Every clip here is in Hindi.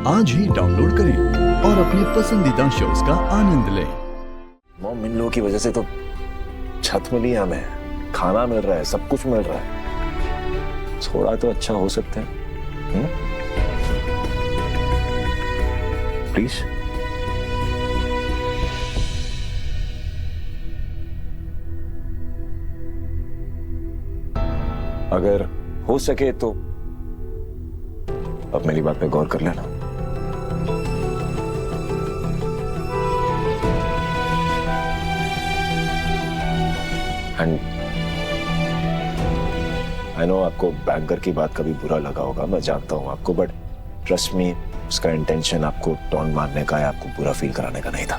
आज ही डाउनलोड करें और अपने पसंदीदा शोज का आनंद लें। मॉम, इन लोगों की वजह से तो छत मिली है, हमें खाना मिल रहा है, सब कुछ मिल रहा है। थोड़ा तो अच्छा हो सकता है। प्लीज। अगर हो सके तो अब मेरी बात पे गौर कर लेना। एंड आई नो आपको बैंकर की बात कभी बुरा लगा होगा, मैं जानता हूं आपको, बट ट्रस्ट मी, उसका इंटेंशन आपको टॉन मारने का या आपको बुरा फील कराने का नहीं था।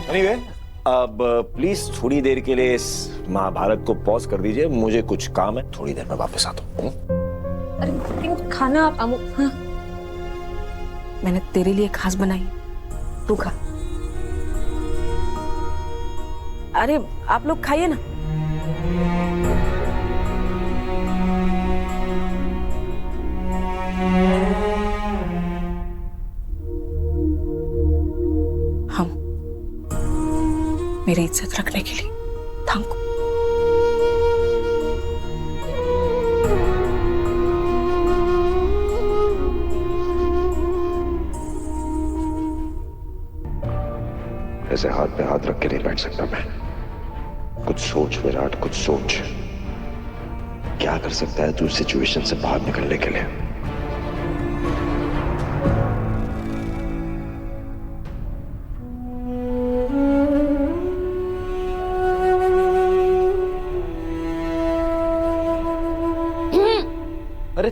एनीवे, अब प्लीज थोड़ी देर के लिए इस महाभारत को पॉज कर दीजिए, मुझे कुछ काम है, थोड़ी देर में वापस आता हूँ। अरे लेकिन खाना आप हाँ? मैंने तेरे लिए खास बनाई, तू खा। अरे आप लोग खाइए ना। हम मेरी इज्जत रखने के लिए थैंक यू। ऐसे हाथ पे हाथ रख के नहीं बैठ सकता मैं। कुछ सोच विराट, कुछ सोच। क्या कर सकता है तू सिचुएशन से बाहर निकलने के लिए? अरे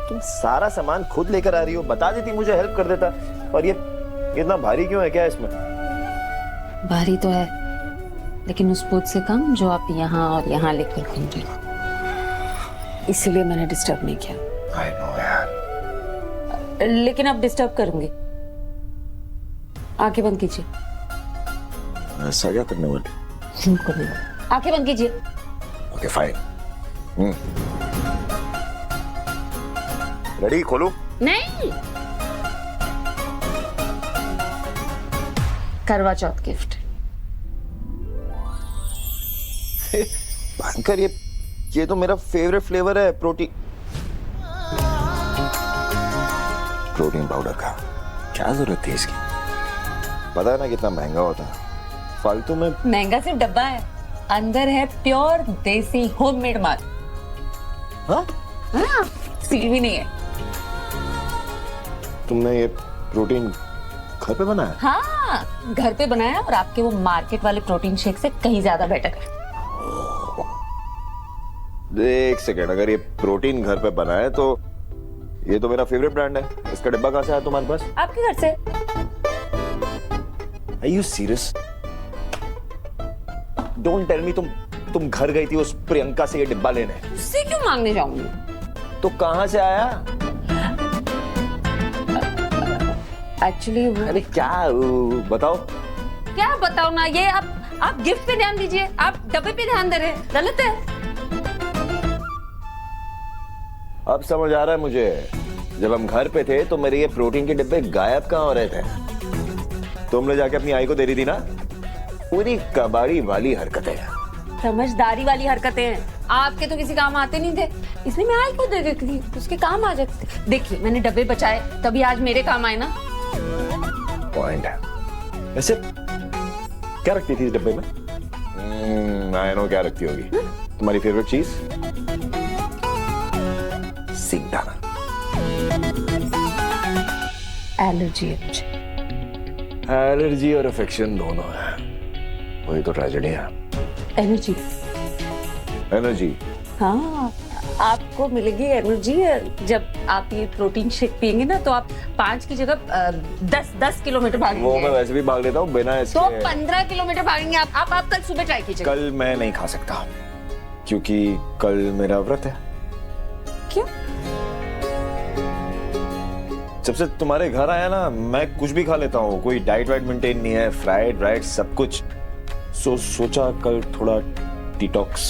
तुम सारा सामान खुद लेकर आ रही हो, बता देती मुझे, हेल्प कर देता। और ये इतना भारी क्यों है, क्या है इसमें? भारी तो है, लेकिन उस बोझ से कम जो आप यहाँ और यहाँ लेकर घूम रहे हो, इसीलिए मैंने डिस्टर्ब नहीं किया। आई नो यार। लेकिन अब डिस्टर्ब करूंगी। आंखें बंद कीजिए। ऐसा क्या करने वाले? आंखें बंद कीजिए। Okay fine. रेडी? खोलूं? नहीं, करवा चौथ गिफ्ट। भयंकर, ये तो मेरा फेवरेट फ्लेवर है, प्रोटीन पाउडर का। क्या जरूरत थी इसकी? पता है ना कितना महंगा होता है, फालतू में। महंगा सिर्फ डब्बा है, अंदर है प्योर देसी होममेड माल। हाँ? सील भी नहीं है। तुमने ये प्रोटीन घर पे बनाया? हाँ, घर पे बनाया, और आपके वो मार्केट वाले प्रोटीन शेक से कहीं ज्यादा बेटर है। एक सेकेंड, अगर ये प्रोटीन घर पे बना है तो ये तो मेरा फेवरेट ब्रांड है। इसका डिब्बा कहाँ से आया तुम्हारे पास? आपके घर से। Are you serious? Don't tell me तुम घर गई थी उस प्रियंका से ये डिब्बा लेने। उससे क्यों मांगने जाऊंगी? तो कहाँ से आया? एक्चुअली अरे क्या बताओ। क्या बताओ ना, ये आप गिफ्ट पे ध्यान दीजिए, आप डब्बे पे ध्यान दे रहे हैं, गलत है। अब समझ आ रहा है मुझे। जब हम घर पे थे तो मेरे ये प्रोटीन के डिब्बे गायब कहाँ हो रहे थे? तुमने जाके अपनी आई को दे रही थी ना? पूरी कबाड़ी वाली हरकतें। समझदारी वाली हरकतें हैं। आपके तो किसी काम आते नहीं थे, इसलिए मैं आई को दे देती थी, उसके काम आ जाते थे। देखिए, मैंने डब्बे बचाए तभी आज मेरे काम आए ना। पॉइंट है। वैसे क्या रखती थी इस डब्बे में? आई नो क्या रखती होगी। तुम्हारी फेवरेट चीज? सिंगदाना। एलर्जी है मुझे। एलर्जी और अफेक्शन दोनों है, वही तो ट्रेजेडी है। एनर्जी। एनर्जी? हाँ, आपको मिलेगी एनर्जी जब आप ये प्रोटीन शेक पियेंगे ना, तो आप 5 की जगह 10 किलोमीटर भागेंगे। वो मैं वैसे भी भाग लेता हूँ बिना इसके। तो 15 किलोमीटर भागेंगे आप कल सुबह ट्राई कीजिए। कल मैं नहीं खा सकता क्योंकि कल मेरा व्रत है। क्यों? जब से तुम्हारे घर आया ना, मैं कुछ भी खा लेता हूँ, कोई डाइट वाइट मेंटेन नहीं है, फ्राइड राइट सब कुछ। सोचा कल थोड़ा डिटॉक्स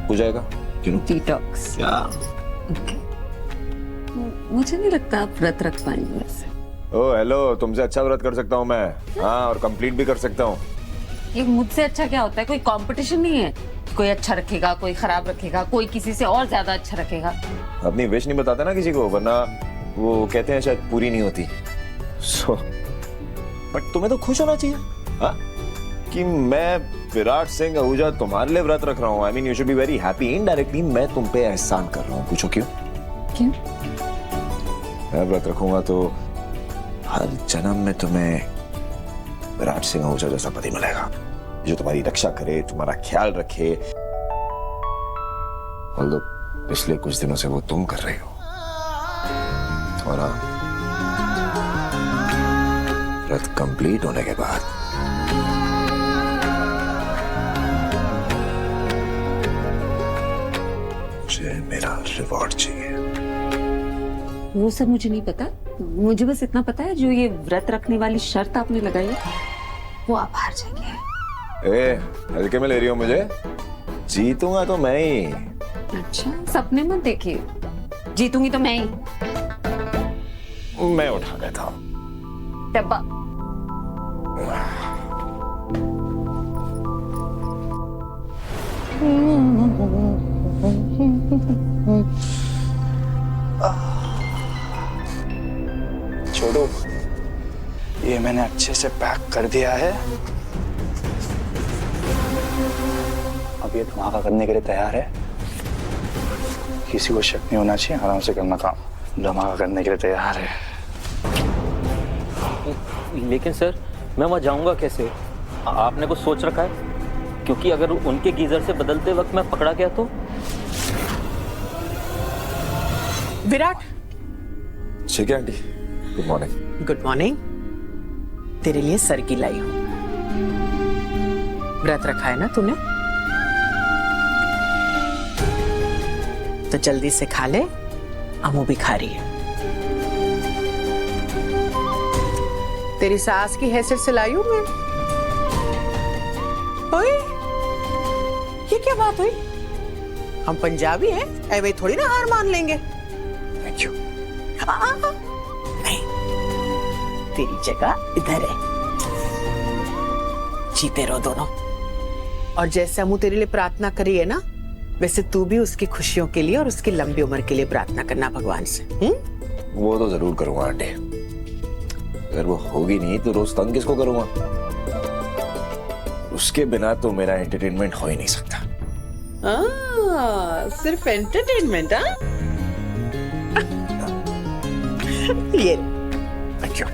हो जाएगा, क्यों? डिटॉक्स। मुझे नहीं लगता आप व्रत रख पाएंगे वैसे। ओ हेलो, तुमसे अच्छा व्रत कर सकता हूँ मैं। हाँ, और कंप्लीट भी कर सकता हूँ। ये मुझसे अच्छा क्या होता है? कोई कंपटीशन नहीं है। कोई अच्छा रखेगा, कोई खराब रखेगा, कोई किसी से और ज्यादा अच्छा रखेगा। अपनी विश नहीं बताता ना किसी को, वरना वो कहते हैं शायद पूरी नहीं होती। सो बट तुम्हें तो खुश होना चाहिए, हाँ, कि मैं विराट सिंह आहूजा तुम्हारे लिए व्रत रख रहा हूँ। I mean you should be very happy. Indirectly मैं तुम पे एहसान कर रहा हूँ। पूछो क्यों? क्यों? मैं व्रत रखूंगा तो हर जन्म में तुम्हें विराट सिंह आहूजा जैसा पति मिलेगा, जो तुम्हारी रक्षा करे, तुम्हारा ख्याल रखे। Although पिछले कुछ दिनों से वो तुम कर रही हो। और व्रत कंप्लीट होने के बाद मुझे मेरा रिवॉर्ड चाहिए। वो सब मुझे नहीं पता। मुझे बस इतना पता है, जो ये व्रत रखने वाली शर्त आपने लगाई है, वो आप हार जाएंगे। ए, हल्के में ले रही हो मुझे? जीतूंगा तो मैं ही। अच्छा, सपने मत देखिए। जीतूंगी तो मैं ही। मैं उठा देता हूँ। डब्बा। छोड़ो, ये मैंने अच्छे से पैक कर दिया है। अब ये धमाका करने के लिए तैयार है। किसी को शक नहीं होना चाहिए, आराम से करना काम। धमाका करने के लिए तैयार है। लेकिन सर, मैं वहां जाऊंगा कैसे? आपने कुछ सोच रखा है? क्योंकि अगर उनके गीजर से बदलते वक्त मैं पकड़ा गया तो? विराट, ठीक है aunty, good morning. Good morning. तेरे लिए सरगी लाई हूं। व्रत रखा है ना तूने? तो जल्दी से खा ले, अमू भी खा रही है। तेरी सास की हैसियत से लाई हूं मैं। ओए, ये क्या बात हुई? हम पंजाबी हैं, ऐसे थोड़ी ना हार मान लेंगे। Thank you. नहीं, तेरी जगह इधर है। जीते रहो दोनों। और जैसे अमू तेरे लिए प्रार्थना करी है ना, वैसे तू भी उसकी खुशियों के लिए और उसकी लंबी उम्र के लिए प्रार्थना करना भगवान से। वो तो जरूर करूंगा आंटी। अगर वो होगी नहीं तो रोज तंग किसको करूंगा? उसके बिना तो मेरा एंटरटेनमेंट हो ही नहीं सकता। सिर्फ एंटरटेनमेंट? हाँ, ये थैंक यू।